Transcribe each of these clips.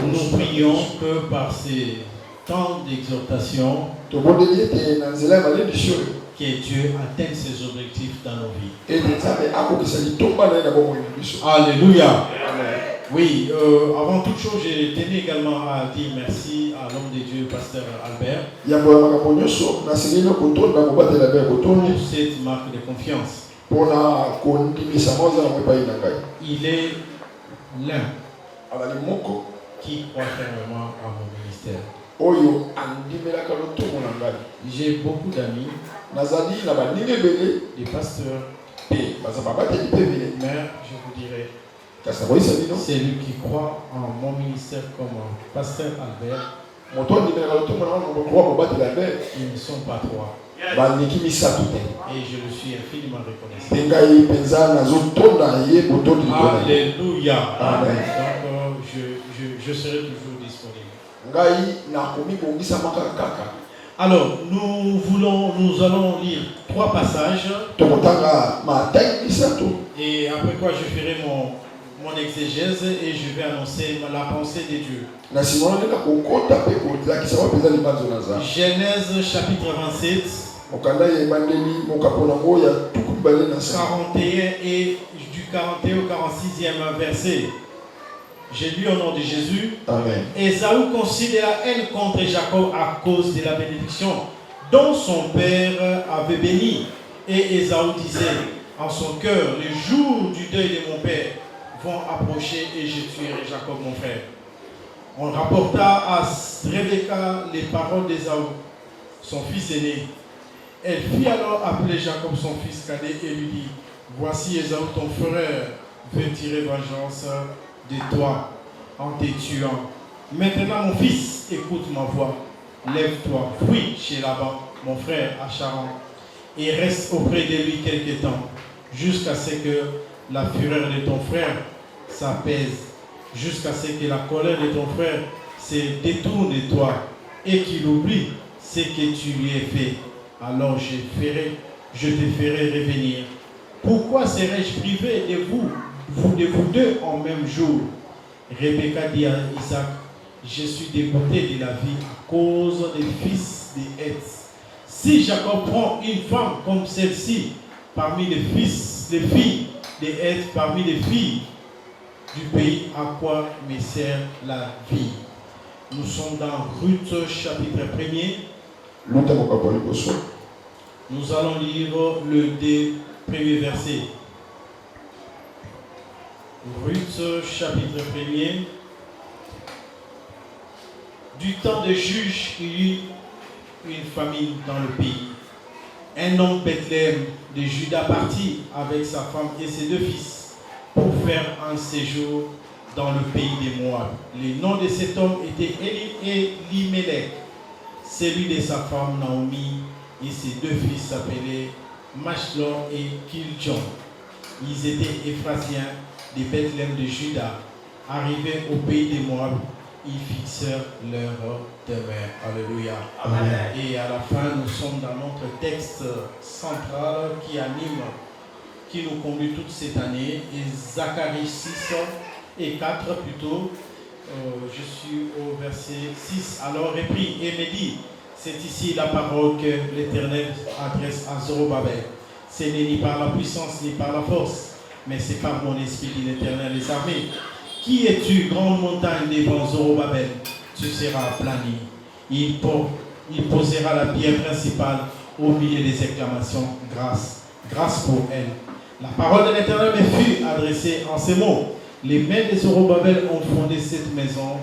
Nous prions que par ces temps d'exhortation, que Dieu atteigne ses objectifs dans nos vies. Alléluia. Amen. Oui, avant toute chose, je tenais également à dire merci à l'homme de Dieu, pasteur Albert, pour cette marque de confiance. Il est l'un qui croit fermement à mon ministère. J'ai beaucoup d'amis, des pasteurs, mais je vous dirais, c'est lui qui croit en mon ministère comme pasteur Albert. Ils ne sont pas trois. Et je le suis infiniment reconnaissant. Alléluia. Amen. Donc je serai toujours disponible. Alors, nous allons lire 3 passages. Et après quoi je ferai mon exégèse et je vais annoncer la pensée de Dieu. Genèse chapitre 27, 41 et du 41 au 46e verset. J'ai lu au nom de Jésus. Amen. Ésaü conçut de la haine contre Jacob à cause de la bénédiction dont son père avait béni. Et Ésaü disait en son cœur, le jour du deuil de mon père vont approcher et je tuerai Jacob mon frère. On rapporta à Rebecca les paroles d'Ésaü, son fils aîné. Elle fit alors appeler Jacob son fils cadet et lui dit, voici Ésaü ton frère veut tirer vengeance de toi en te tuant. Maintenant mon fils, écoute ma voix, lève-toi, fuis chez Laban, mon frère à Charan, et reste auprès de lui quelque temps, jusqu'à ce que la fureur de ton frère s'apaise, jusqu'à ce que la colère de ton frère se détourne de toi et qu'il oublie ce que tu lui as fait. Alors je te ferai revenir. Pourquoi serais-je privé de vous deux en même jour? Rebecca dit à Isaac, je suis dégoûté de la vie à cause des fils des Heth. Si Jacob prend une femme comme celle-ci parmi les filles des Heth, parmi les filles du pays, à quoi me sert la vie? Nous sommes dans Ruth chapitre 1er. Nous allons lire le premier verset. Ruth chapitre 1er. Du temps des juges, il y eut une famine dans le pays. Un homme Bethléem de Juda partit avec sa femme et ses 2 fils pour faire un séjour dans le pays des Moab. Le nom de cet homme était Elimelech, celui de sa femme Naomi, et ses 2 fils s'appelaient Machlon et Kiljon. Ils étaient Éphrasiens de Bethléem de Juda. Arrivés au pays des Moab, ils fixèrent leur demeure. Alléluia. Amen. Et à la fin, nous sommes dans notre texte central qui nous conduit toute cette année. Et Zacharie 6 et 4 plutôt. Je suis au verset 6. Alors reprit et me dit, c'est ici la parole que l'Éternel adresse à Zorobabel. Ce n'est ni par la puissance ni par la force, mais c'est par mon esprit, dit l'Éternel des armées. Qui es-tu, grande montagne devant Zorobabel? Tu seras aplani. Il posera la pierre principale au milieu des acclamations. Grâce, grâce pour elle. La parole de l'Éternel me fut adressée en ces mots. Les mains de Zorobabel ont fondé cette maison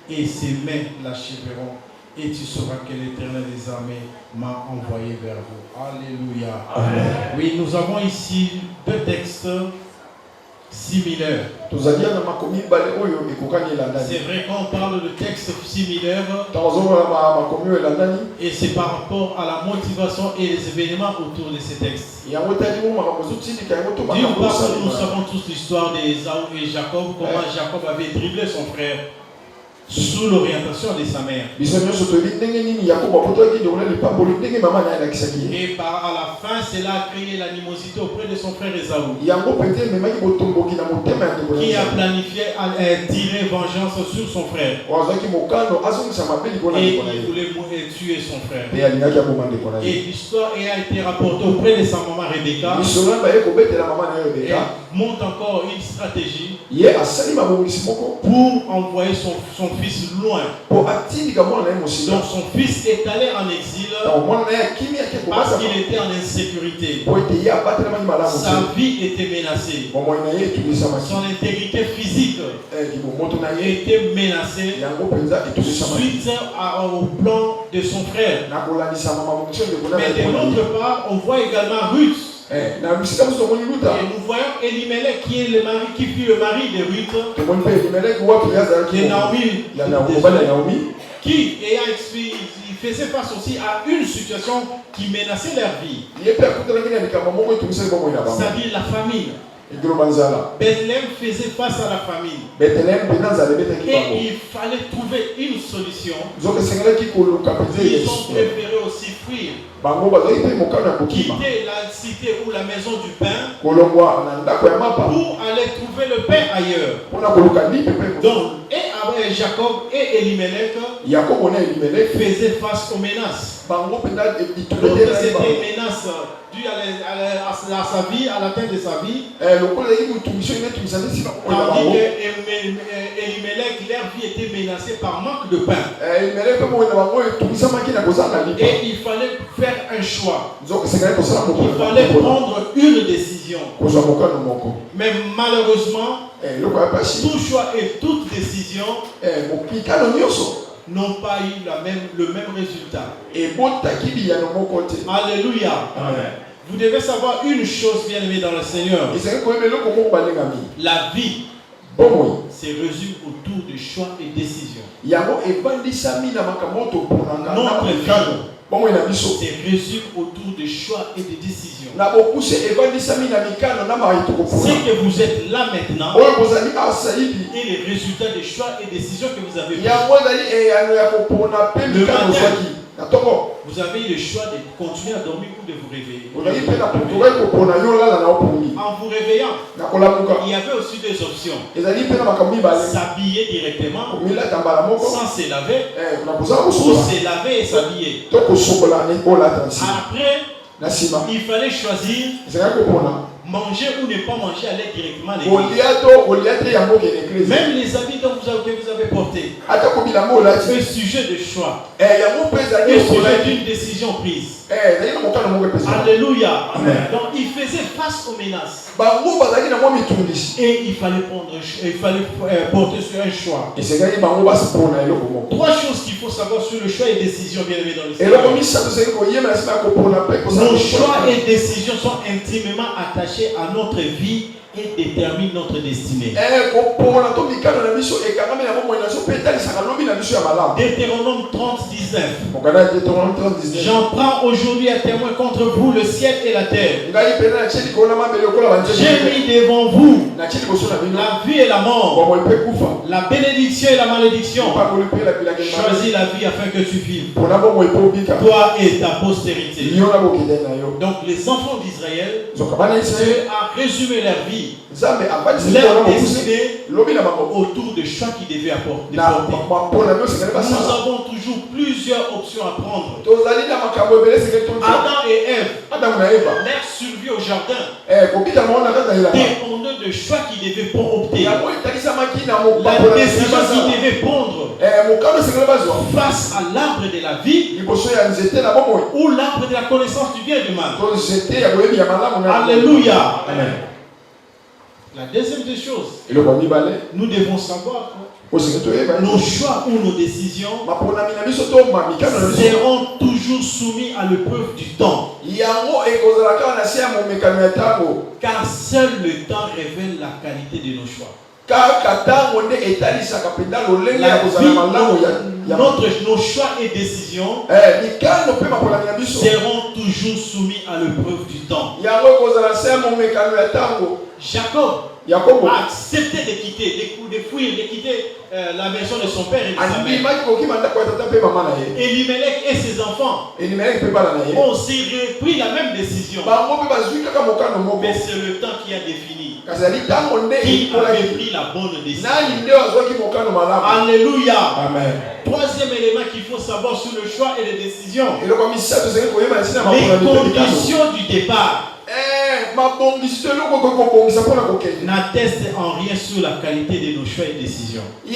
et ses mains l'achèveront. Et tu sauras que l'Éternel des armées m'a envoyé vers vous. Alléluia. Amen. Oui, nous avons ici 2 textes similaire. C'est vrai, quand on parle de texte similaire, et c'est par rapport à la motivation et les événements autour de ces textes. D'une part, nous savons tous l'histoire d'Ésaü et Jacob, comment Jacob avait dribblé son frère sous l'orientation de sa mère. Et à la fin, cela a créé l'animosité auprès de son frère Ésaü, qui a planifié tirer vengeance sur son frère. Et il voulait tuer son frère. Et l'histoire a été rapportée auprès de sa maman Rebecca. Et montre encore une stratégie pour envoyer son fils loin. Donc son fils est allé en exil parce qu'il était en insécurité. Sa vie était menacée. Son intégrité physique était menacée suite au plan de son frère. Mais de l'autre part, on voit également Ruth. Et nous voyons Elimelech qui est le mari, qui fut le mari de Ruth, de Naomi, qui il faisait face aussi à une situation qui menaçait leur vie, c'est-à-dire la famine. Bethléem faisait face à la famine. Et il fallait trouver une solution. Ils ont préféré aussi fuir, quitter la cité ou la maison du pain pour aller trouver le pain ailleurs. Donc, et Jacob et Elimelech faisaient face aux menaces. Donc c'était une menace due à sa vie, à l'atteinte de sa vie. Tandis que Elimelech, leur vie était menacée par manque de pain. Et il fallait faire un choix. Il fallait prendre une décision. Mais malheureusement, tout choix et toute décision n'ont pas eu le même résultat. Alléluia. Amen. Vous devez savoir une chose, bien aimé dans le Seigneur. La vie se résume autour de choix et décisions. Notre vie se résume autour de choix et de décisions. C'est que vous êtes là maintenant et les résultats des choix et décisions que vous avez pris. Le matin, vous avez eu le choix de continuer à dormir ou de vous réveiller. En vous réveillant, il y avait aussi deux options. S'habiller directement sans se laver, ou se laver et s'habiller. Après, il fallait choisir manger ou ne pas manger, aller directement à l'église. Même les habits que vous avez portés, un sujet de choix, un sujet d'une décision prise. Alléluia. Amen. Donc il faisait face aux menaces. Et il fallait porter sur un choix. Trois choses qu'il faut savoir sur le choix et décision, bien aimé dans le Seigneur. Nos choix et décisions sont intimement attachés à notre vie et déterminent notre destinée. Deutéronome 30:19. J'en prends aujourd'hui à témoin contre vous le ciel et la terre. J'ai mis devant vous la vie et la mort, la bénédiction et la malédiction. Choisis la vie afin que tu vives, toi et ta postérité. Donc les enfants d'Israël, Dieu a résumé leur vie, leur destinée autour de choix qu'ils devaient apporter. Nous avons toujours plusieurs options à prendre. Adam et Ève, leur survie au jardin dépendait de choix qu'ils devaient opter. La décision qu'ils devaient prendre face à l'arbre de la vie ou l'arbre de la connaissance du bien et du mal. Alléluia. Amen. La deuxième des choses, nous devons savoir que nos choix ou nos décisions seront toujours toujours soumis à l'épreuve du temps. Car seul le temps révèle la qualité de nos choix. Nos choix et décisions seront toujours soumis à l'épreuve du temps. Jacob a accepté de quitter, de fuir, de quitter la maison de son père et de sa mère. Elimelech et ses enfants ont aussi pris la même décision. Mais c'est le temps qui a défini qui avait pris la bonne décision. Alléluia. Amen. Troisième élément qu'il faut savoir sur le choix et les décisions, les conditions du départ n'attestent en rien sur la qualité de nos choix et décisions. Les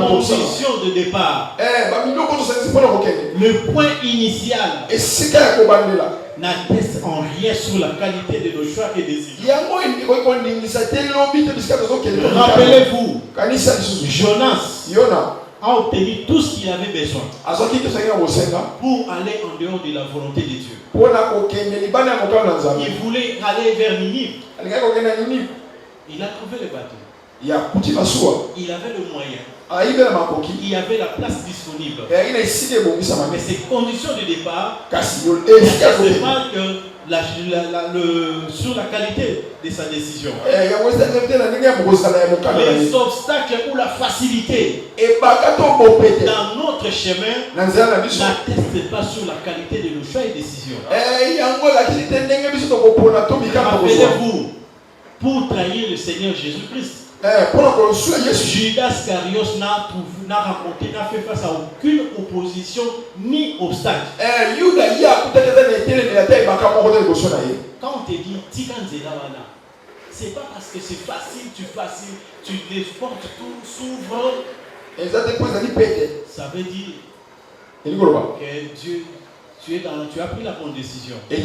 conditions de départ, le point initial, n'atteste en rien sur la qualité de nos choix et décisions. Rappelez-vous, Jonas a obtenu tout ce qu'il avait besoin pour aller en dehors de la volonté de Dieu. Il voulait aller vers Ninive. Il a trouvé le bateau. Il avait le moyen. Il y avait la place disponible. Mais ces conditions de départ ne sont pas que sur la qualité de sa décision. Les obstacles ou la facilité dans notre chemin n'attestent pas sur la qualité de nos choix et décisions. Rappelez-vous, pour trahir le Seigneur Jésus-Christ, Judas Iscariot n'a fait face à aucune opposition ni obstacle. Quand on te dit Tikanzelawana, c'est pas parce que c'est facile, tu les portes, tout s'ouvre. Ça veut dire que Dieu, tu as pris la bonne décision. Et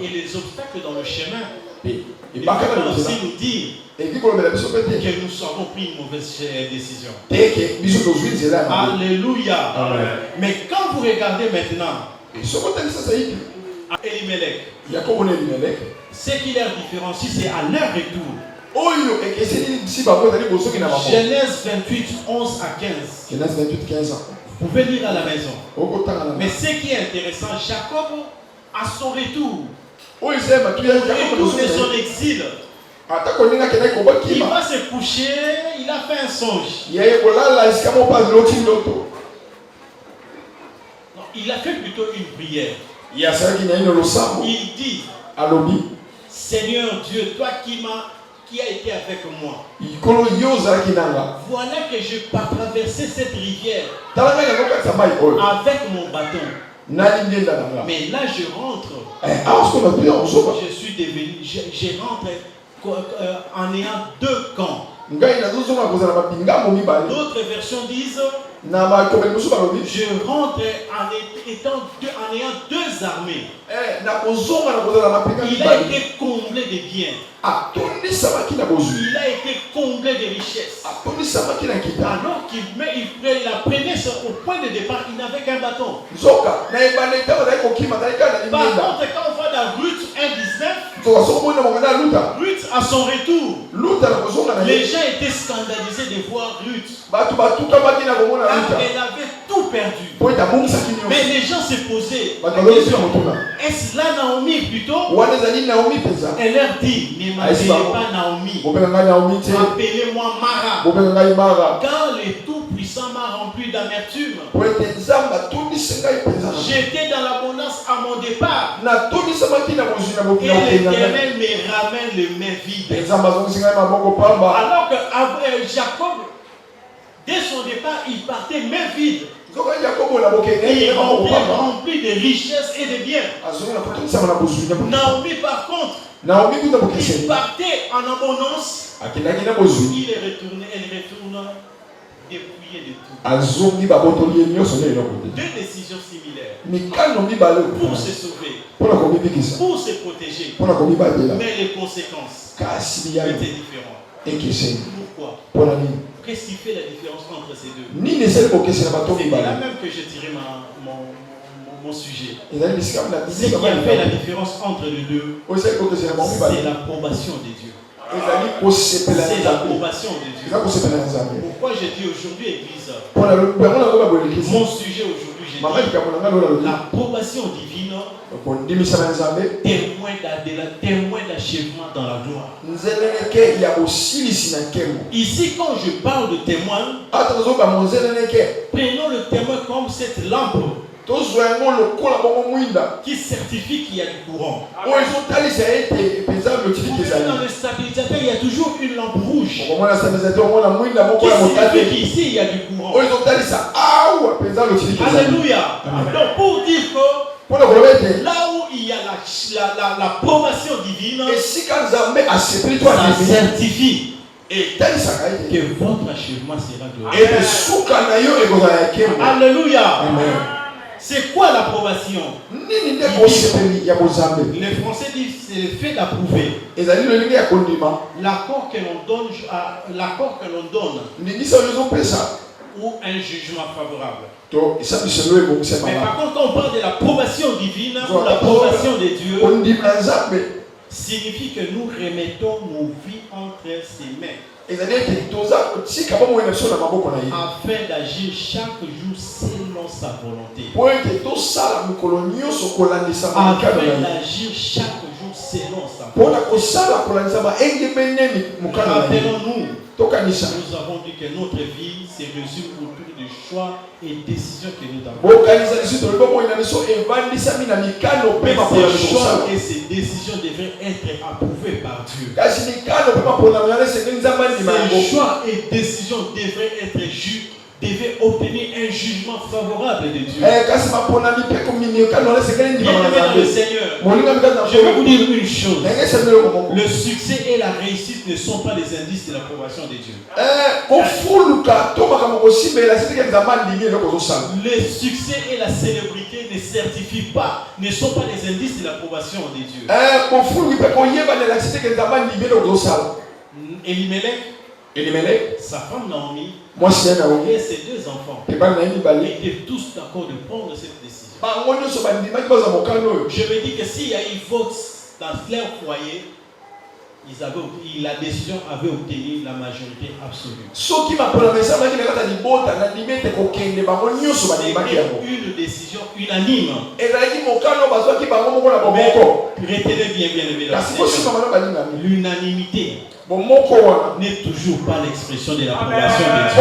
les obstacles dans le chemin, il faut aussi nous dire que nous avons pris une mauvaise décision. Alléluia. Amen. Mais quand vous regardez maintenant Elimelech, ce qui leur différencie, c'est à leur retour. Genèse 28, 11 à 15. Vous pouvez lire à la maison. Mais ce qui est intéressant, Jacob, à son retour, au retour de son exil, il va se coucher, il a fait un songe. Non, il a fait plutôt une prière. Il dit, Seigneur Dieu, toi qui a été avec moi, voilà que je peux traverser cette rivière avec mon bâton. Mais là je rentre. Je suis devenu, je rentre en ayant deux camps. D'autres versions disent je rentre en ayant deux armées. Il a été comblé de biens. Il a été comblé de richesses. Alors qu'il prenait au point de départ, il n'avait qu'un bâton. Par contre, quand on va dans Ruth 1,19, Ruth à son retour, les gens étaient scandalisés de voir Ruth. Elle avait tout perdu. Mais les gens se posaient la question, est-ce là Naomi plutôt? Elle leur dit, ne m'appelez pas Naomi, appelez-moi Mara, car le Tout-Puissant m'a rempli d'amertume. J'étais dans l'abondance à mon départ, et l'Éternel me ramène les mains vides. Alors que Jacob, dès son départ, il partait mains vides. Il est rempli de richesses et de biens. Naomi, par contre, il partait en abondance. Elle retourne dépouillée de tout. Deux décisions similaires pour se sauver, pour se protéger, mais les conséquences étaient différentes. Pourquoi? Qu'est-ce qui fait la différence entre ces deux? C'est là même que j'ai tiré mon sujet. Ce qui a fait la différence entre les deux, c'est l'approbation de Dieu. C'est l'approbation de Dieu. Pourquoi j'ai dit aujourd'hui, Église? Mon sujet aujourd'hui, j'ai dit l'approbation divine, témoin d'achèvement dans la gloire. Ici, quand je parle de témoin, prenons le témoin comme cette lampe qui certifie qu'il y a du courant. Dans le stabilisateur, il y a toujours une lampe rouge qui signifie qu'ici il y a du courant. Alléluia. Donc pour dire que là où il y a l'approbation divine, ça certifie que votre achèvement sera glorieux. Alléluia. C'est quoi l'approbation? Les Français disent c'est le fait d'approuver. L'accord que l'on donne, ou un jugement favorable. Mais par contre, quand on parle de l'approbation divine ou l'approbation de Dieu, signifie que nous remettons nos vies entre ses mains. Afin d'agir chaque jour selon sa volonté. Afin d'agir chaque jour selon sa volonté. Rappelons-nous, nous avons dit que notre vie se résume autour des choix et décisions que nous avons. Ces choix et ces décisions devraient être approuvés par Dieu. Ces choix et décisions devraient être devaient obtenir un jugement favorable de Dieu. Bien-aimés dans le Seigneur, je vais vous dire une chose. Le succès et la réussite ne sont pas les indices de l'approbation de Dieu. Le succès et la célébrité ne certifient pas, ne sont pas les indices de l'approbation de Dieu. Elimelech, sa femme Naomi, et ses deux enfants étaient tous d'accord de prendre cette décision. Je me dis que s'il y a eu vote dans leur foyer, la décision avait obtenu la majorité absolue. C'était une décision unanime. Mais retenez bien aimé, l'unanimité n'est toujours pas l'expression de l'approbation de Dieu.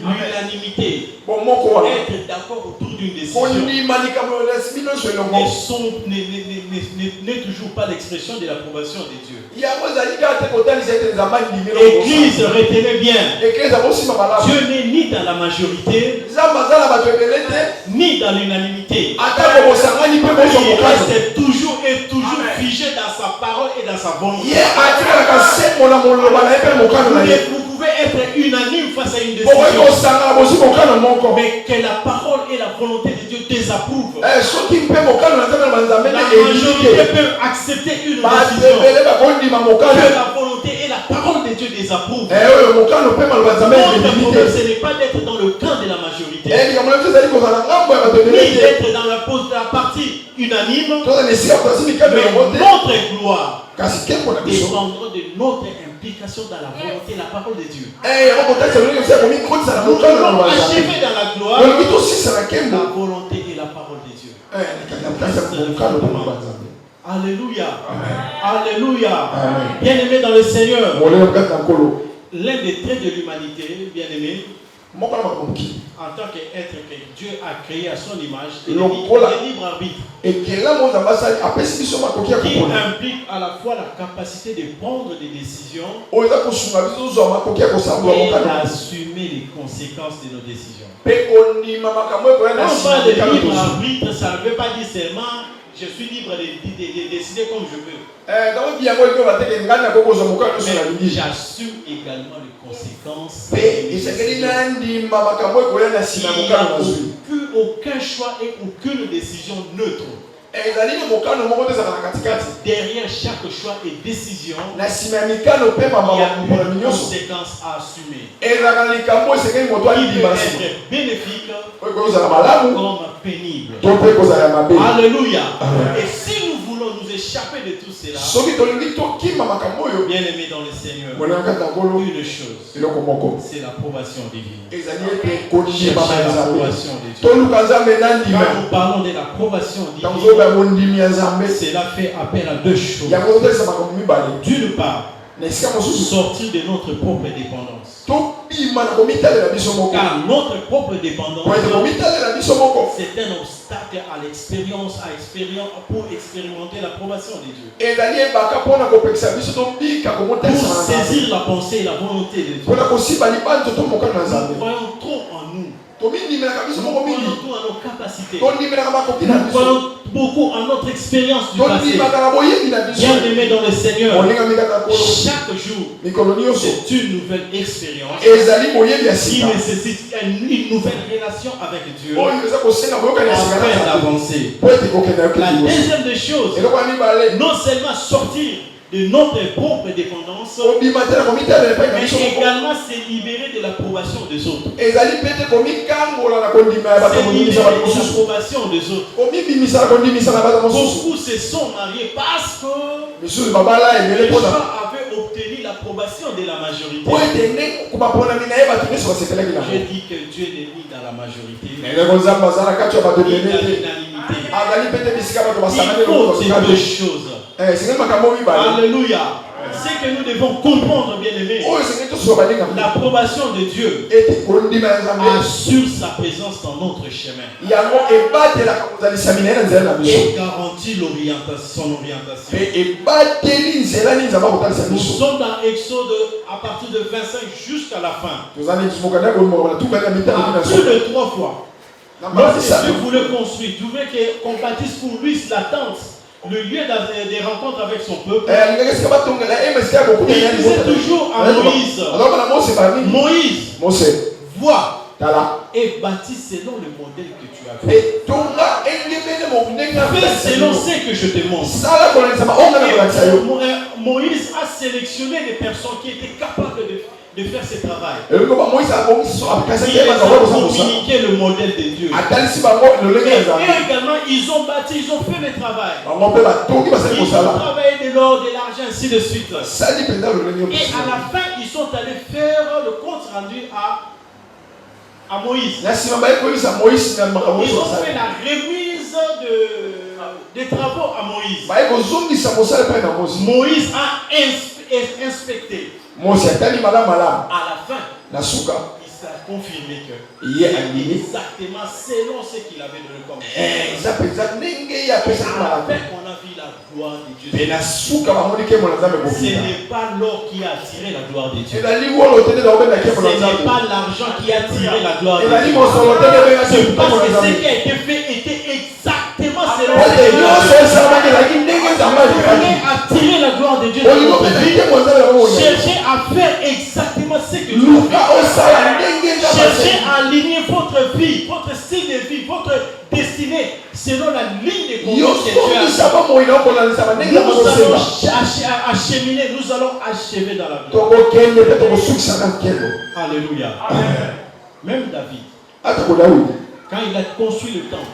L'unanimité, être d'accord autour d'une décision, n'est toujours pas l'expression de l'approbation de Dieu. Église, retenez bien, Dieu n'est ni dans la majorité, ni dans l'unanimité. Il reste toujours et toujours figé dans sa parole et dans sa volonté. Vous pouvez être unanime face à une décision, mais que la parole et la volonté de Dieu désapprouvent. La majorité peut accepter une décision que la volonté et la parole de Dieu désapprouvent. Notre problème, ce n'est pas d'être dans le camp de la majorité, ni d'être dans la partie unanime, mais notre gloire dépendra de notre implication dans la volonté et la parole de Dieu. Nous devons achever dans la gloire la volonté et la parole de Dieu. Alléluia. Alléluia. Bien-aimés dans le Seigneur, l'un des traits de l'humanité, bien-aimés, en tant qu'être que Dieu a créé à son image, il est libre arbitre, qui implique à la fois la capacité de prendre des décisions et d'assumer les conséquences de nos décisions. Quand on parle de libre arbitre, ça ne veut pas dire seulement je suis libre de décider comme je veux. Mais j'assume également les conséquences. Il n'y a aucun choix et aucune décision neutre. Derrière chaque choix et décision, il y a une conséquence à assumer. Qui peut être bénéfique comme pénible. Alléluia. Et si nous voulons nous échapper de tout cela, bien aimés dans le Seigneur, une chose, c'est l'approbation divine. Cherchez l'approbation de Dieu. Quand nous parlons de l'approbation divine, cela fait appel à deux choses. D'une part, sortir de notre propre dépendance. Car notre propre dépendance, c'est un obstacle à l'expérience, pour expérimenter l'approbation de Dieu. Pour saisir la pensée et la volonté de Dieu. Nous croyons trop en nous. Nous croyons tout à nos capacités. Nous croyons beaucoup à notre expérience du passé. Bien aimé dans le Seigneur, chaque jour, c'est une nouvelle expérience qui nécessite une nouvelle relation avec Dieu afin d'avancer. La deuxième des choses, non seulement sortir de notre propre dépendance, mais également se libérer de l'approbation des autres. Se libérer de l'approbation des autres. Beaucoup se sont mariés parce que les gens avaient obtenu l'approbation de la majorité. Je dis que Dieu n'est ni dans la majorité, ni dans l'unanimité. Il faut ces deux choses. Alléluia. C'est que nous devons comprendre, bien aimé, l'approbation de Dieu assure sa présence dans notre chemin et garantit son orientation. Nous sommes dans Exode à partir de 25 jusqu'à la fin. Plus de 3 fois. Lorsque Dieu voulait construire, Dieu voulait qu'on bâtisse pour lui la tente, le lieu des rencontres avec son peuple. Il disait toujours à Moïse, vois et bâtis selon le modèle que tu as fait. Fais selon ce que je te montre. Moïse a sélectionné des personnes qui étaient capables de faire ce travail. Il a communiqué le modèle de Dieu. Et également, ils ont bâti, ils ont fait le travail. Ils ont travaillé de l'or, de l'argent, ainsi de suite. Et à la fin, ils sont allés faire le compte rendu à Moïse. Ils ont fait la remise des travaux à Moïse. Moïse a inspecté. À la fin, il s'est confirmé que exactement selon ce qu'il avait donné comme à la fin, on a vu la gloire de Dieu. Ce n'est pas l'or qui a attiré la gloire de Dieu. Ce n'est pas l'argent qui a attiré la gloire de Dieu. C'est parce que ce qui a été fait était exactement selon ce que Dieu a attiré la gloire de Dieu dans notre vie. Cherchez à faire exactement ce que Dieu a fait. Cherchez à aligner votre vie, votre style de vie, votre destinée selon la ligne de conduite que Dieu a fait. Nous allons acheminer, nous allons achever dans la vie. Alléluia. Même David, quand il a construit le temple,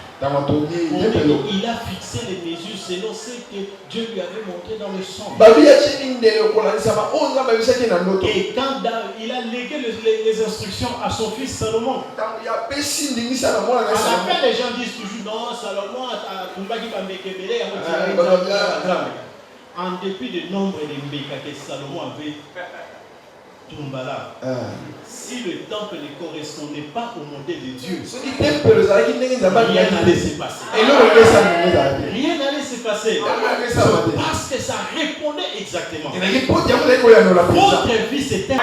il a fixé les mesures selon ce que Dieu lui avait montré dans le son. Et quand il a légué les instructions à son fils Salomon, à la fin les gens disent toujours non, Salomon en dépit du nombre de mbeka que Salomon avait. Si le temple ne correspondait pas au modèle de Dieu, rien n'allait se passer. Rien n'allait se passer. Parce que ça répondait exactement. Votre vie, c'était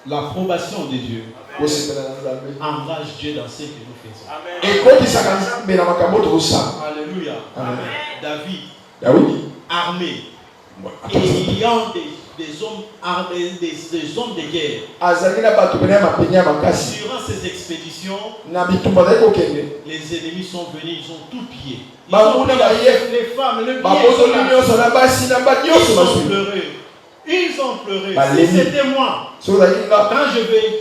l'approbation de Dieu. Enrage Dieu dans ce que nous faisons. Alléluia. David, armé, ayant des hommes armés, des hommes de guerre. Durant ces expéditions, les ennemis sont venus, ils ont tout pillé. Ils ont pris les femmes, le bien, ils ont pleuré. Si c'était moi, quand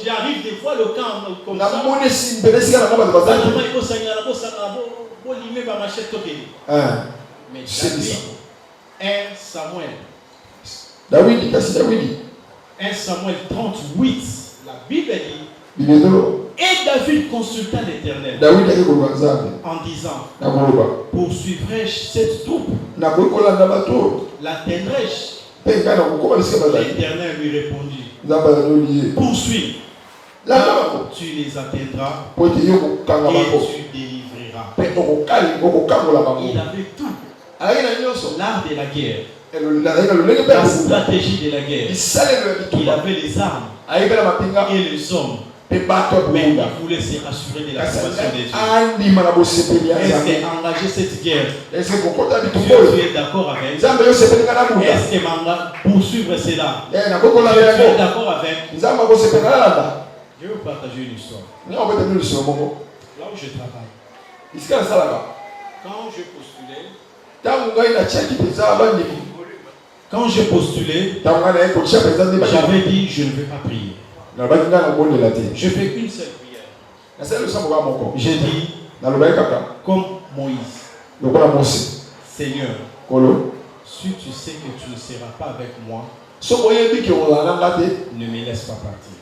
j'arrive des fois le camp comme ça, mais David, 1 Samuel 38, la Bible dit, et David consulta l'Éternel en disant, poursuivrai-je cette troupe? L'atteindrai-je? L'Éternel lui répondit, poursuis, tu les atteindras et tu délivreras. Il avait tout. L'art de la guerre, la stratégie de la guerre. Il avait les armes et les hommes. Mais il voulait se rassurer de la situation des Dieu. Est-ce qu'engager cette guerre, tu es d'accord avec? Est-ce que poursuivre cela, tu es d'accord avec? Je vais vous partager une histoire. Là où je travaille, quand j'ai postulé, j'avais dit je ne vais pas prier. Je fais une seule prière. J'ai dit, comme Moïse, Seigneur, si tu sais que tu ne seras pas avec moi, ne me laisse pas partir.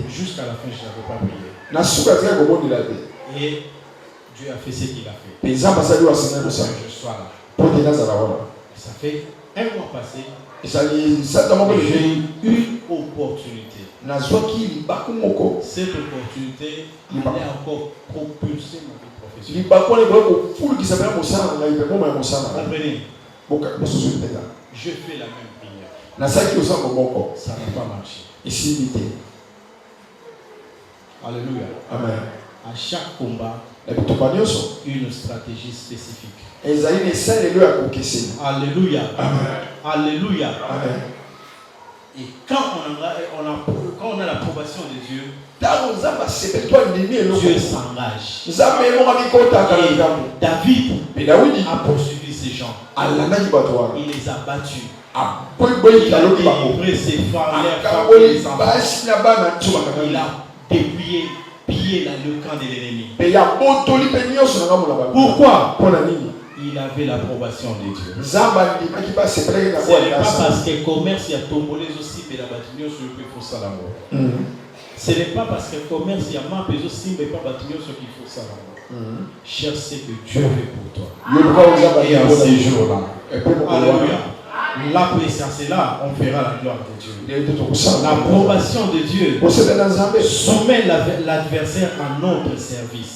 Jusqu'à la fin, je n'avais pas prié. Et Dieu a fait ce qu'il a fait. Que je sois là. Ça fait un mois passé. J'ai eu une opportunité. Cette opportunité allait encore propulser ma vie professionnelle. Comprenez? Je fais la même prière. Ça n'a pas marché. Alléluia. Amen. À chaque combat, une stratégie spécifique. Alléluia. Amen. Alléluia. Amen. Et quand on a l'approbation de Dieu, Dieu s'engage. David a poursuivi ces gens. Il les a battus. Il a délivré ses femmes, leurs femmes et les enfants. Il a dépouillé, pillé le camp de l'ennemi. Pourquoi? Il avait l'approbation de Dieu. Ce n'est pas parce que le commerce y a tombé aussi, mais la bâtiment sur le faut ça l'amour. Ce n'est pas parce que le commerce y a mappé aussi, mais pas bâtiment sur qu'il faut ça l'amour. Cherche ce que Dieu veut pour toi. Et en ces jours-là, alléluia. L'appréciation, c'est là, on verra la gloire de Dieu. L'approbation de Dieu soumet l'adversaire à notre service.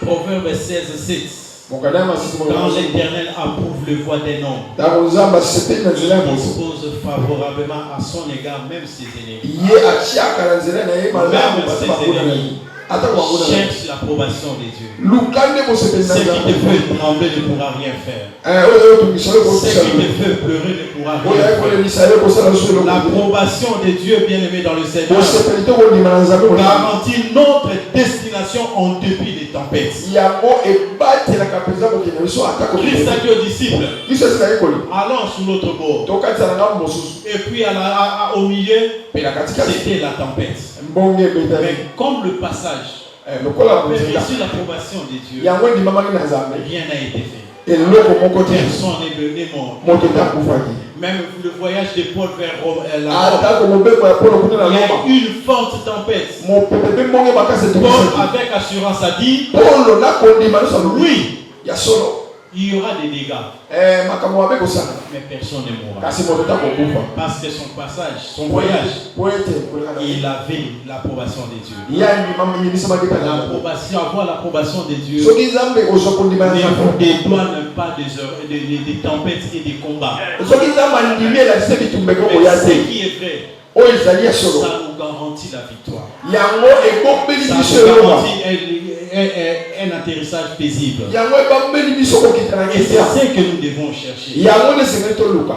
Proverbe 16:7. Quand l'Éternel approuve le voie d'un homme, il dispose favorablement à son égard même ses ennemis. Cherche l'approbation de Dieu. Ce qui te fait trembler ne pourra rien faire. Ce qui te fait pleurer ne pourra rien faire. L'approbation de Dieu, bien-aimé dans le Seigneur, garantit notre destination en dépit des tempêtes. Christ a dit aux disciples, allons sur l'autre bord. Et puis au milieu, c'était la tempête. Mais comme le passage avait reçu l'approbation de Dieu, rien n'a été fait. Personne n'est mort. Même le voyage de Paul vers Rome, il y a une forte tempête. Paul avec assurance a dit, oui, il y aura des dégâts. Mais personne ne mourra. Parce que son passage, son voyage, il avait l'approbation de Dieu. Avoir l'approbation de Dieu ne vous dédouane pas des tempêtes et des combats. Mais ce qui est vrai, ça nous garantit la victoire. Ça garantit un atterrissage paisible. Et c'est ce que nous devons chercher.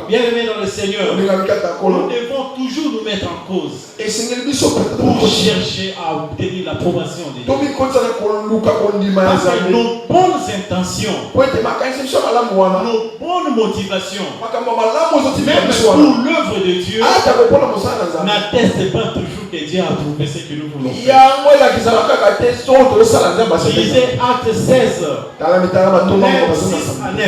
Bien-aimés dans le Seigneur, nous devons toujours nous mettre en cause pour chercher à obtenir l'approbation de Dieu. Parce que nos bonnes intentions, nos bonnes motivations, même pour l'œuvre de Dieu, n'attestent pas toujours que Dieu a approuvé ce que nous voulons faire. Lisez Acte 16, 6 à 9.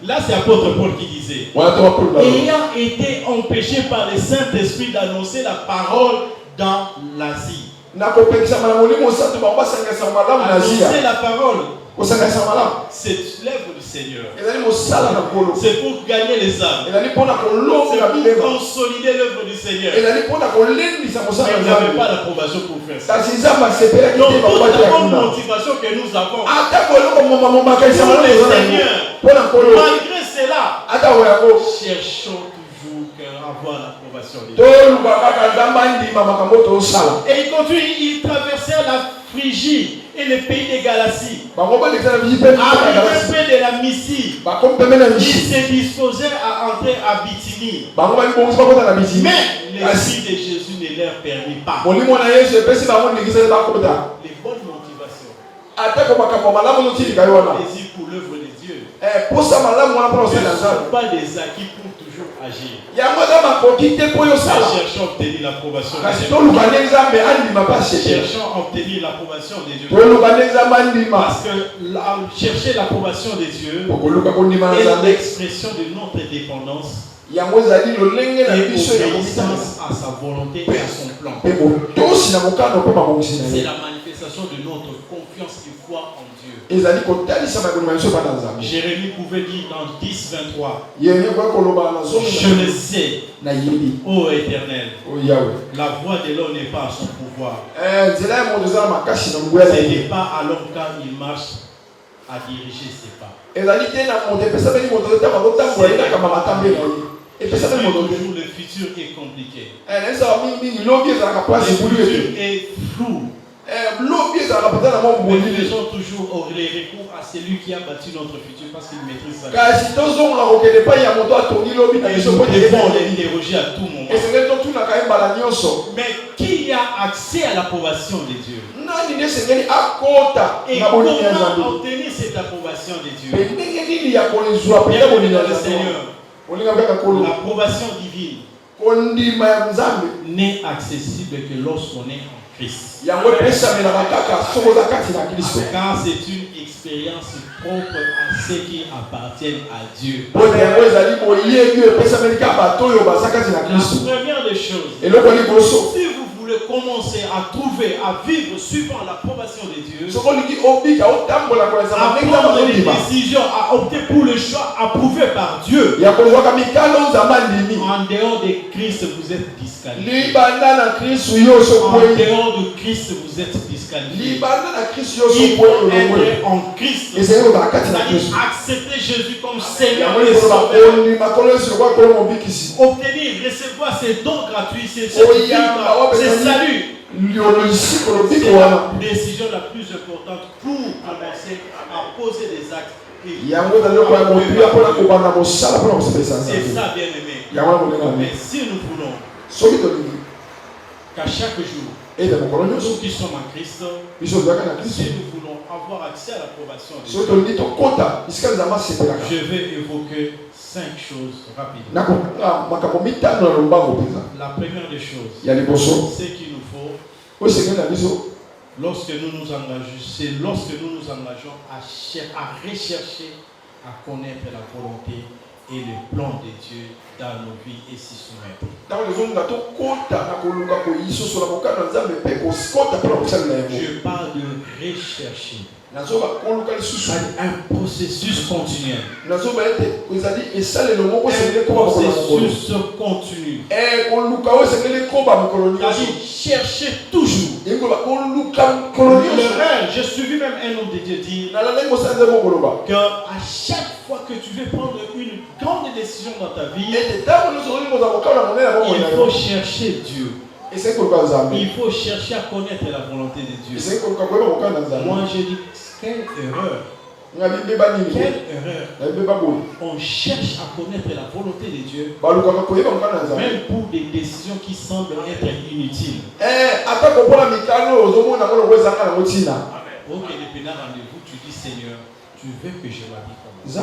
Là, c'est l'apôtre Paul qui disait: ayant été empêché par le Saint-Esprit d'annoncer la parole dans l'Asie. Annoncer la parole, c'est l'œuvre du Seigneur. C'est pour gagner les âmes. C'est pour consolider l'œuvre du Seigneur. Mais il n'avait pas l'approbation pour faire ça. Donc toute la bonne motivation que nous avons pour le Seigneur, malgré cela, cherchons toujours à avoir l'approbation de Dieu. Et il continue, il traversait la Phrygie et le pays de Galatie. Arrivé près de la Mysie, il se disposait à entrer à Bithynie. Mais l'Esprit de Jésus ne leur permit pas. Les bonnes motivations, désir pour l'œuvre de Dieu, ne sont pas des acquis pour toujours agir. Cherchons à obtenir l'approbation de Dieu. Cherchons à obtenir l'approbation de Dieu. Parce que chercher l'approbation de Dieu est l'expression de notre dépendance et obéissance à sa volonté et à son plan. C'est la manifestation de notre confiance et foi en Dieu. Jérémie pouvait dire dans 10:23, je le sais, ô Éternel, la voix de l'homme n'est pas à son pouvoir. Ce n'est pas à l'homme quand il marche à diriger ses pas. Toujours le futur est compliqué. Le futur est flou. Mais faisons toujours les recours à celui qui a bâti notre futur parce qu'il maîtrise sa vie. Et nous devons l'interroger à tout moment. Mais qui a accès à l'approbation de Dieu? Et comment obtenir cette approbation de Dieu? Bienvenue dans le Seigneur. L'approbation divine n'est accessible que lorsqu'on est en Christ. Car c'est une expérience propre à ceux qui appartiennent à Dieu. La première des choses, si vous voulez commencer à trouver, à vivre suivant l'approbation de Dieu, à prendre des décisions, à opter pour le choix approuvé par Dieu, en dehors de Christ, vous êtes disqualifié. En dehors de Christ, vous êtes disqualifié. Il faut être en Christ, c'est-à-dire accepter Jésus comme Seigneur et Sauveur. Obtenir, recevoir ces dons gratuits, ces salut. C'est la décision la plus importante pour commencer à poser des actes. C'est ça, bien-aimé. Mais si nous voulons qu'à chaque jour, nous qui sommes en Christ, si nous voulons avoir accès à l'approbation de Dieu, je vais évoquer 5 choses rapidement. La première des choses, c'est qu'il nous faut, lorsque nous nous engageons, c'est lorsque nous nous engageons à rechercher, à connaître la volonté et le plan de Dieu dans nos vies et s'y soumettre. Je parle de rechercher. Un processus continuel. Un processus continu. C'est-à-dire chercher toujours. J'ai suivi même un homme de Dieu dire qu'à chaque fois que tu veux prendre une grande décision dans ta vie, il faut chercher Dieu. Il faut chercher à connaître la volonté de Dieu. Moi, je dis, quelle erreur. Quelle erreur. On cherche à connaître la volonté de Dieu, même pour des décisions qui semblent être inutiles. Ok, depuis un rendez-vous, tu dis Seigneur, tu veux que je m'habille comme ça.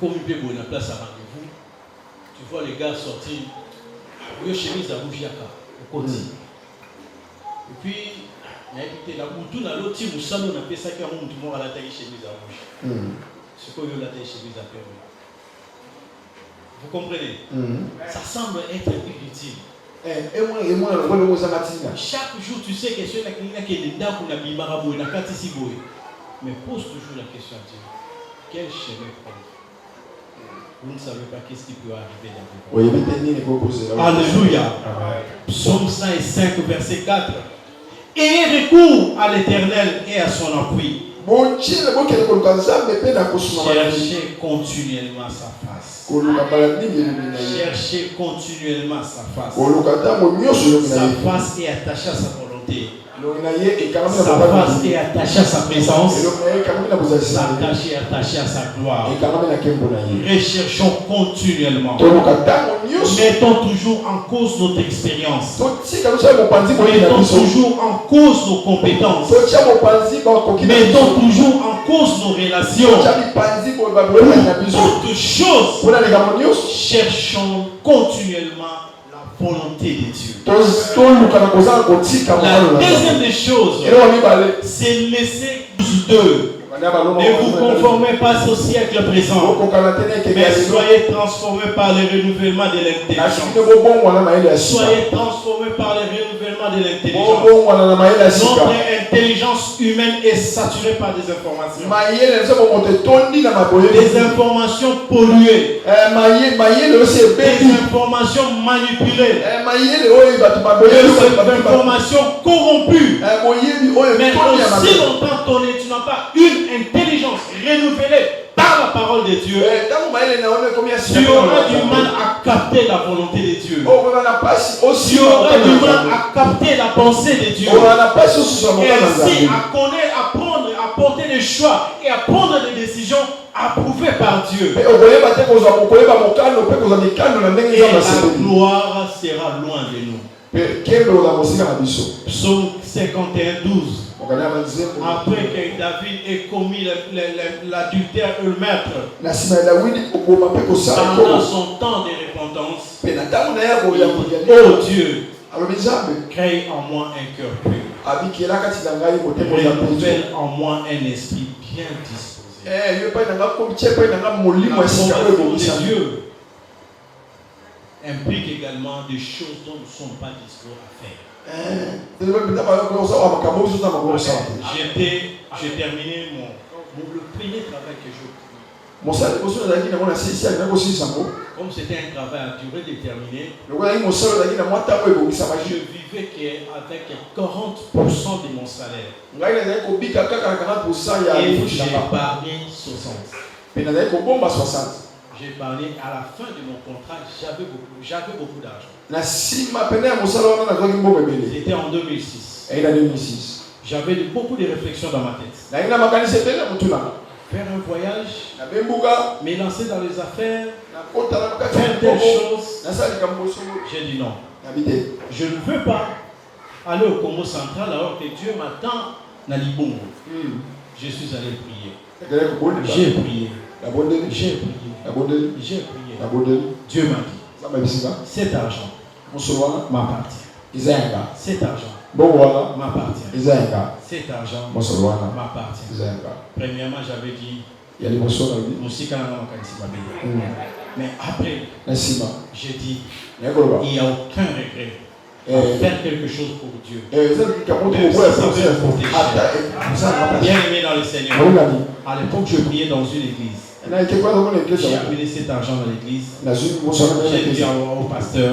Comme il peut avoir une place à rendez-vous, tu vois les gars sortir, une chemise à rouge au côté. Et puis, il y a la boutou dans l'autre, on a fait ça qui a tout le monde à la taille chemise à rouge. C'est quoi la taille chemise à permis? Vous comprenez? Ça semble être inutile. Chaque jour, tu sais que celui qui est dedans pour la bimarabo, il a quatre ici. Mais pose toujours la question à Dieu. Quel chemin prendre? Vous ne savez pas qu'est-ce qui peut arriver dans vos vies. Alléluia. Psaume 105, verset 4. Ayez recours à l'Éternel et à son appui. Cherchez continuellement sa face. Cherchez continuellement sa face. Sa face est attachée à sa volonté. Sa face est attachée à sa présence. Sa face est attachée à sa gloire. Recherchons continuellement. Mettons toujours en cause notre expérience. Mettons toujours en cause nos compétences. Mettons toujours en cause nos relations. Pour toutes choses, cherchons continuellement la volonté de Dieu. La deuxième des choses, c'est laisser deux. Ne vous conformez pas au siècle présent, mais soyez transformés par le renouvellement de l'intelligence. Soyez transformés par le renouvellement de l'intelligence. Notre intelligence humaine est saturée par des informations. Des informations polluées. Des informations manipulées. Des informations corrompues. Mais aussi longtemps tu n'as pas une intelligence renouvelée par la parole de Dieu, tu auras du mal à capter la volonté de Dieu. Tu auras du mal à capter la pensée de Dieu. Et ainsi à connaître, à prendre, à porter des choix et à prendre des décisions approuvées par Dieu. Et la gloire sera loin de nous. Psaume 51, 12. Après que David ait commis l'adultère et le meurtre, pendant son temps de repentance, oh Dieu, crée en moi un cœur pur. Renouvelle en moi un esprit bien disposé. Dieu implique également des choses dont nous ne sommes pas disposés à faire. J'ai terminé le premier travail que je comme c'était un travail à durée déterminée, je vivais avec 40% de mon salaire. Et j'ai épargné 60. J'ai épargné à la fin de mon contrat, j'avais beaucoup d'argent. C'était en 2006. J'avais beaucoup de réflexions dans ma tête. Faire un voyage, me lancer dans les affaires, faire telle chose. J'ai dit non. Je ne veux pas aller au Congo central alors que Dieu m'attend dans Libongo. Je suis allé prier. J'ai prié. J'ai prié. Dieu m'a dit, cet argent m'appartient. Cet argent m'appartient. Cet argent m'appartient. Premièrement, j'avais dit, mais après, j'ai dit, il n'y a aucun regret à faire quelque chose pour Dieu. Bien aimé dans le Seigneur. À l'époque, je priais dans une église. J'ai amené cet argent dans l'église. J'ai dit au pasteur,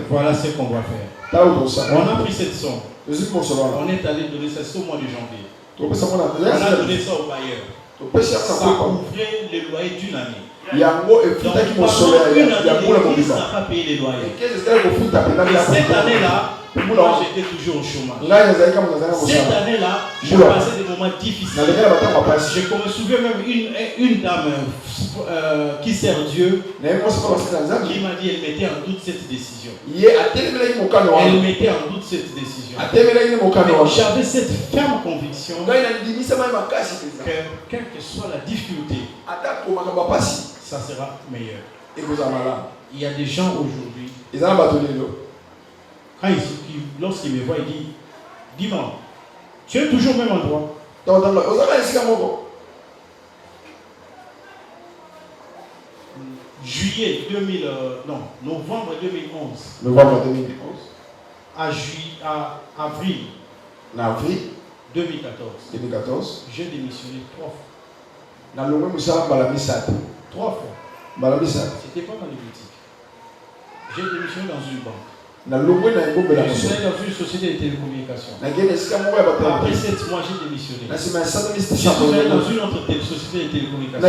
voilà ce qu'on doit faire. On a pris cette somme. On est allé donner ça au mois de janvier. On a donné ça au bailleur. Ça couvrait le loyer d'une année. Yango et futa qui mon soleil l'église n'a pas payé les loyers. Et cette année-là, moi j'étais toujours au chômage. Cette année-là, je passais des moments difficiles. Je me souviens même une dame qui sert Dieu qui m'a dit elle mettait en doute cette décision. Elle mettait en doute cette décision. J'avais cette ferme conviction que quelle que soit la difficulté, ça sera meilleur. Il y a des gens aujourd'hui, lorsqu'ils me voient, ils disent dis-moi, tu es toujours au même endroit. Novembre 2011. À avril 2014. J'ai démissionné 3 fois. 3 fois. C'était pas ma politique. J'ai démissionné dans une banque. Je suis allé dans une société de télécommunications. Après 7 mois, j'ai démissionné. Je suis allé dans une autre société de télécommunications.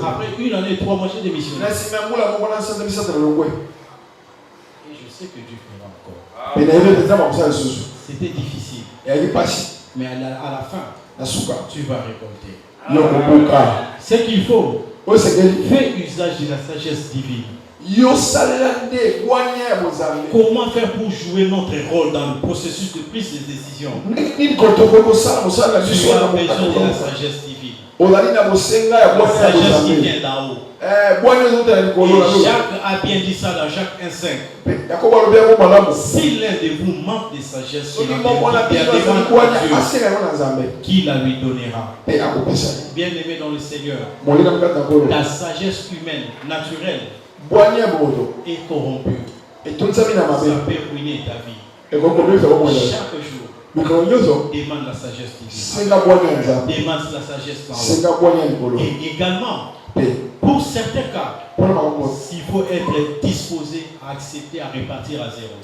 Après 1 année et 3 mois, j'ai démissionné. Et je sais que Dieu fera encore. C'était difficile. Mais à la fin, tu vas récolter. Ce qu'il faut, fais usage de la sagesse divine. Comment faire pour jouer notre rôle dans le processus de prise de décision? Tu as besoin de la sagesse divine. La sagesse qui vient d'en haut. Et Jacques a bien dit ça dans Jacques 1,5. Si l'un de vous manque de sagesse, il demande à Dieu qui la lui donnera. Bien-aimé dans le Seigneur, la sagesse humaine, naturelle, est corrompue. Ça peut ruiner ta vie. Chaque jour, demande la sagesse divine. Demande la sagesse d'en haut. Et également, pour certains cas, il faut être disposé à accepter à repartir à zéro.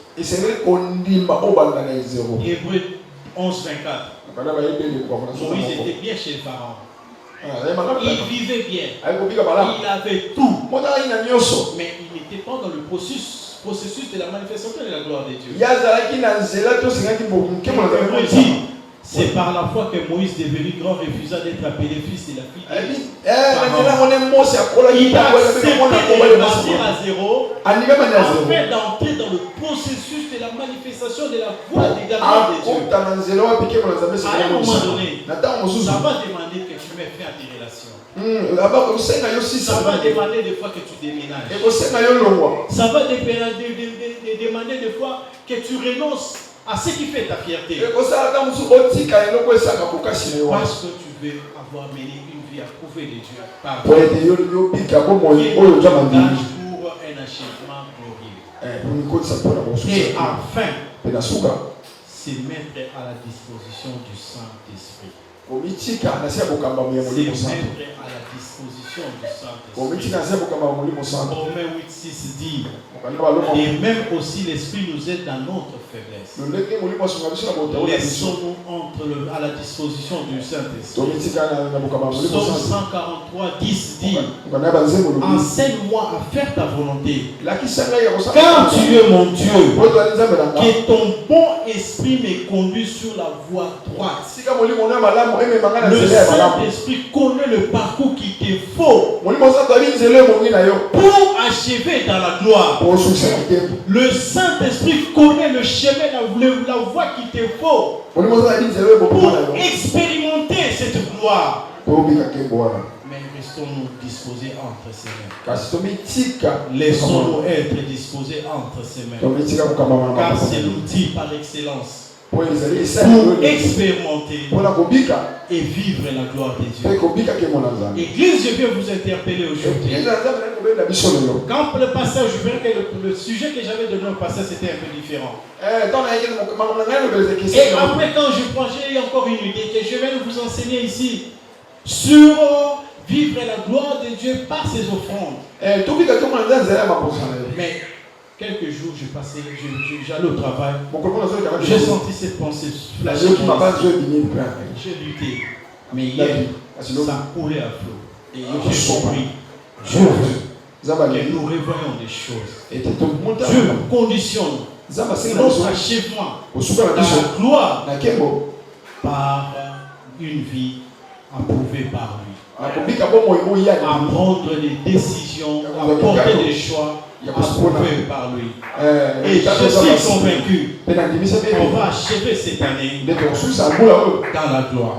Hébreux 11:24. Moïse était bien chez le pharaon. Il vivait bien. Il avait tout. Mais il n'était pas dans le processus de la manifestation de la gloire de Dieu. C'est par la foi que Moïse, devenu grand, refusa d'être appelé fils de la fille. Il a accepté de repartir à zéro afin d'entrer dans le processus de la manifestation de la voix de la gloire de Dieu. À un moment donné, ça va demander que tu mettes fin à tes relations. Ça va demander des fois que tu déménages. Ça va demander des fois que tu renonces à ce qui fait ta fierté. Parce que tu veux avoir mené une vie approuvée de Dieu par Dieu. Qui engage pour un achèvement glorieux. Et enfin, c'est mettre à la disposition du Saint-Esprit. C'est mettre à la disposition du Saint-Esprit. Romains 8:6 dit, et même aussi l'Esprit nous aide dans notre faiblesse. Laissons-nous à la disposition du Saint-Esprit. Psaume 143:10 dit, enseigne-moi à faire ta volonté, car tu es mon Dieu, que ton bon esprit me conduit sur la voie droite. Le Saint-Esprit connaît le parcours qu'il te faut pour achever dans la gloire. Le Saint-Esprit connaît le chemin, la voie qu'il te faut pour expérimenter cette gloire. Mais restons-nous disposés entre ses mains. Laissons-nous être disposés entre ses mains. Car c'est l'outil par excellence pour expérimenter et vivre la gloire de Dieu. Église, je viens vous interpeller aujourd'hui. Quand le passage, je verrai que le sujet que j'avais donné au passage c'était un peu différent. Et après, quand je prends, j'ai encore une idée que je vais vous enseigner ici sur vivre la gloire de Dieu par ses offrandes. Mais quelques jours, j'allais au travail. J'ai senti cette pensée flasher. J'ai lutté. Mais hier, ça coulait à flot. Et j'ai compris Dieu veut que nous revoyons des choses. Dieu conditionne notre achèvement dans la gloire par une vie approuvée par lui. À prendre des décisions, à porter des choix approuvés par lui. Et je suis convaincu qu'on va achever cette année dans la gloire.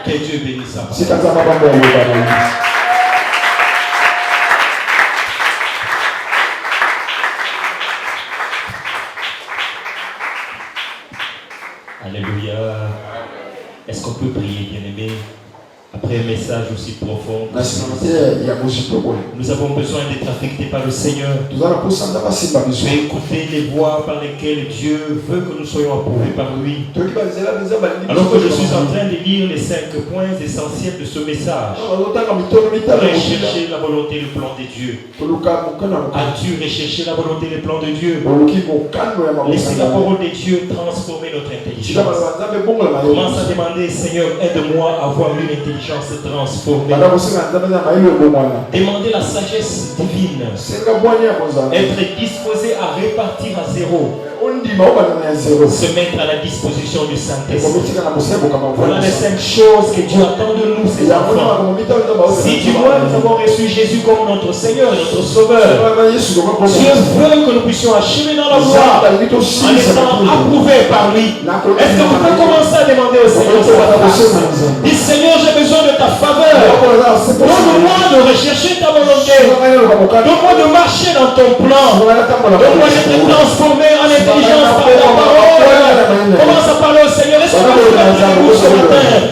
Que Dieu bénisse sa parole. Alléluia. Est-ce qu'on peut prier, bien-aimé? Après un message aussi profond, nous avons besoin d'être affectés par le Seigneur. Écouter les voix par lesquelles Dieu veut que nous soyons approuvés par lui. Alors que je suis en train de lire les 5 points essentiels de ce message, rechercher la volonté et le plan de Dieu. As-tu recherché la volonté et le plan de Dieu? Laissez la parole de Dieu transformer notre intelligence. Commence à demander, Seigneur, aide-moi à avoir une intelligence transformée. Demandez la sagesse divine. Être disposé à répartir à zéro. Se mettre à la disposition du Saint-Esprit. Voilà les 5 choses que Dieu attend de nous, ses enfants. Si tu vois, nous avons reçu Jésus comme notre Seigneur et notre Sauveur. Dieu veut que nous puissions achever dans la gloire en étant approuvés par lui. Est-ce que tu peux commencer à demander au Seigneur sa grâce? Dis, Seigneur, j'ai besoin de ta faveur. Donne-moi de rechercher ta volonté. Donne-moi de marcher dans ton plan. Donne-moi d'être transformé en intelligence par ta parole. Commence à parler au Seigneur. Est-ce que vous ce matin?